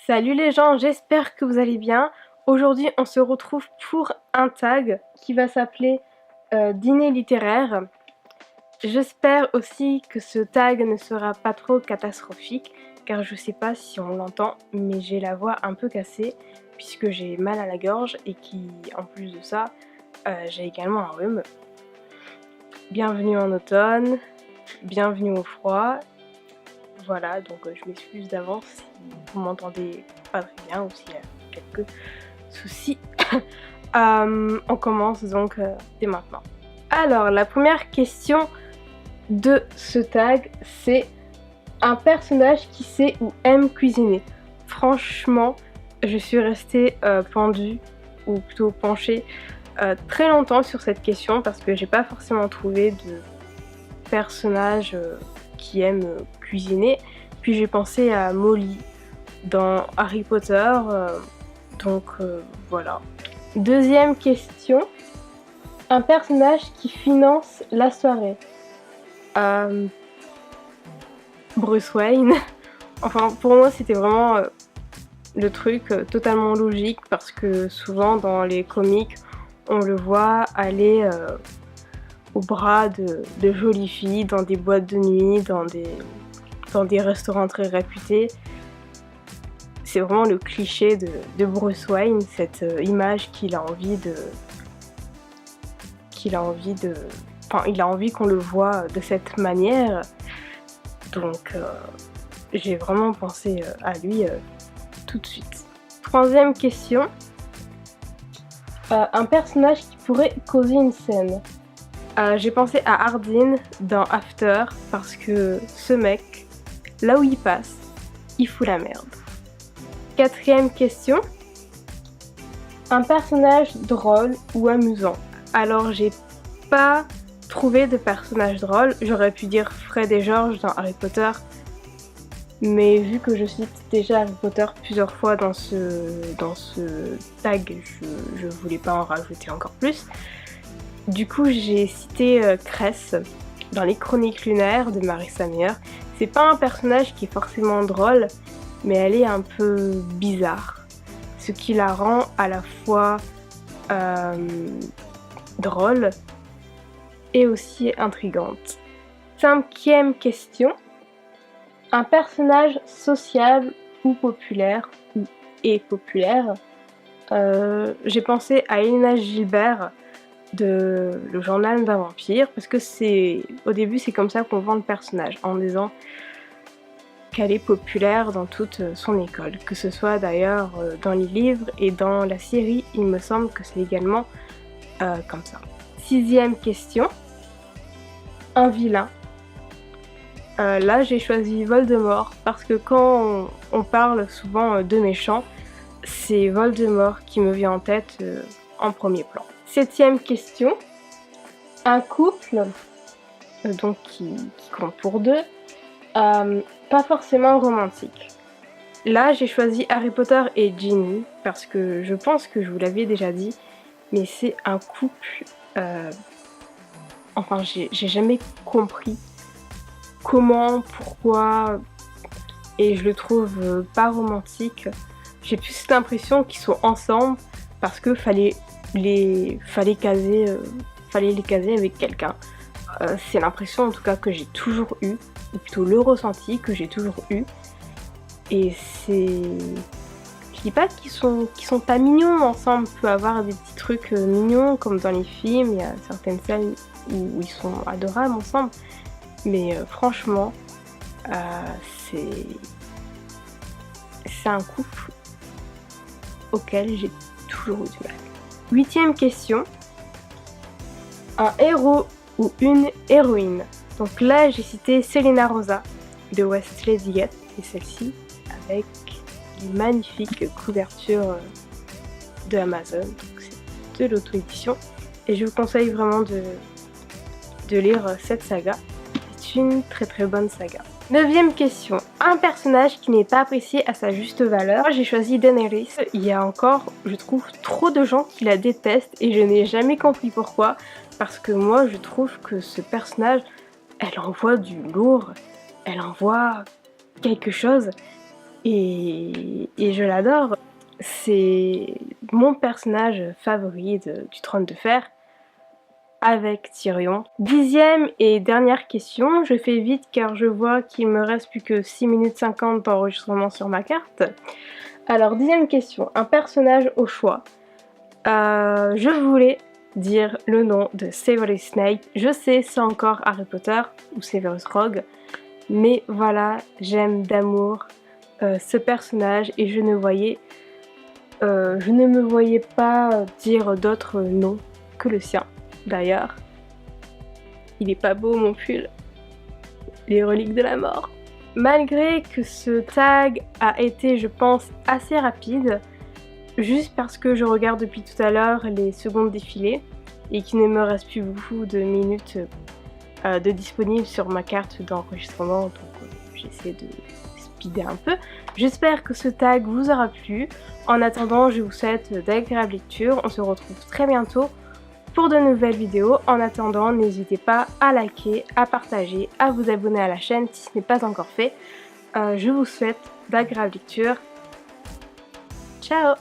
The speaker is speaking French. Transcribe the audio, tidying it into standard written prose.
Salut les gens, j'espère que vous allez bien. Aujourd'hui, on se retrouve pour un tag qui va s'appeler Dîner littéraire. J'espère aussi que ce tag ne sera pas trop catastrophique, car je sais pas si on l'entend, mais j'ai la voix un peu cassée, puisque j'ai mal à la gorge et en plus de ça, j'ai également un rhume. Bienvenue en automne, bienvenue au froid. Voilà, donc je m'excuse d'avance si vous m'entendez pas très bien ou s'il y a quelques soucis. On commence donc dès maintenant. Alors, la première question de ce tag, c'est un personnage qui sait ou aime cuisiner. Franchement, je suis restée pendue, ou plutôt penchée, très longtemps sur cette question parce que j'ai pas forcément trouvé de personnage qui aime cuisiner. Puis j'ai pensé à Molly dans Harry Potter, donc voilà. Deuxième question, un personnage qui finance la soirée. Bruce Wayne. Enfin, pour moi, c'était vraiment le truc totalement logique parce que souvent dans les comics, on le voit aller au bras de jolies filles dans des boîtes de nuit, dans des restaurants très réputés. C'est vraiment le cliché de Bruce Wayne, cette image qu'il a envie Enfin, il a envie qu'on le voit de cette manière. Donc, j'ai vraiment pensé à lui tout de suite. Troisième question. Un personnage qui pourrait causer une scène. J'ai pensé à Hardin dans After parce que ce mec, là où il passe, il fout la merde. Quatrième question. Un personnage drôle ou amusant. Alors j'ai pas trouvé de personnage drôle. J'aurais pu dire Fred et George dans Harry Potter. Mais vu que je cite déjà Harry Potter plusieurs fois dans ce tag, je voulais pas en rajouter encore plus. Du coup j'ai cité Cress dans les Chroniques lunaires de Marissa Meyer. C'est pas un personnage qui est forcément drôle, mais elle est un peu bizarre, ce qui la rend à la fois drôle et aussi intrigante. Cinquième question. Un personnage sociable ou populaire, ou est populaire. J'ai pensé à Elena Gilbert de Le Journal d'un vampire, parce que au début c'est comme ça qu'on vend le personnage, en disant qu'elle est populaire dans toute son école, que ce soit d'ailleurs dans les livres et dans la série, il me semble que c'est également comme ça. Sixième question, un vilain. Là j'ai choisi Voldemort parce que quand on parle souvent de méchants, c'est Voldemort qui me vient en tête en premier plan. Septième question, un couple donc qui compte pour deux, pas forcément romantique. Là j'ai choisi Harry Potter et Ginny parce que je pense que je vous l'avais déjà dit, mais c'est un couple, enfin j'ai jamais compris comment, pourquoi, et je le trouve pas romantique. J'ai plus cette impression qu'ils sont ensemble parce que fallait les caser avec quelqu'un. C'est l'impression en tout cas que j'ai toujours eu, ou plutôt le ressenti que j'ai toujours eu. Et je dis pas qu'ils sont pas mignons ensemble, on peut avoir des petits trucs mignons comme dans les films, il y a certaines scènes où ils sont adorables ensemble. Mais franchement, c'est un couple auquel j'ai toujours eu du mal. Huitième question, un héros ou une héroïne. Donc là j'ai cité Selena Rosa de West Lady Gate, et celle-ci avec une magnifique couverture de Amazon, donc c'est de l'auto-édition, et je vous conseille vraiment de lire cette saga. C'est une très très bonne saga. Neuvième question, un personnage qui n'est pas apprécié à sa juste valeur. J'ai choisi Daenerys. Il y a encore, je trouve, trop de gens qui la détestent et je n'ai jamais compris pourquoi. Parce que moi, je trouve que ce personnage, elle envoie du lourd, elle envoie quelque chose. et je l'adore. C'est mon personnage favori du Trône de Fer avec Tyrion. 10e et dernière question, je fais vite car je vois qu'il me reste plus que 6 minutes 50 d'enregistrement sur ma carte. Alors 10e question, un personnage au choix. Je voulais dire le nom de Severus Snape. Je sais, c'est encore Harry Potter ou Severus Rogue, mais voilà, j'aime d'amour ce personnage et je ne me voyais pas dire d'autres noms que le sien. D'ailleurs, il est pas beau mon pull, les reliques de la mort. Malgré que ce tag a été, je pense, assez rapide, juste parce que je regarde depuis tout à l'heure les secondes défiler et qu'il ne me reste plus beaucoup de minutes de disponibles sur ma carte d'enregistrement, donc j'essaie de speeder un peu. J'espère que ce tag vous aura plu. En attendant, je vous souhaite d'agréables lectures. On se retrouve très bientôt pour de nouvelles vidéos. En attendant, n'hésitez pas à liker, à partager, à vous abonner à la chaîne si ce n'est pas encore fait. Je vous souhaite d'agréables lectures. Ciao!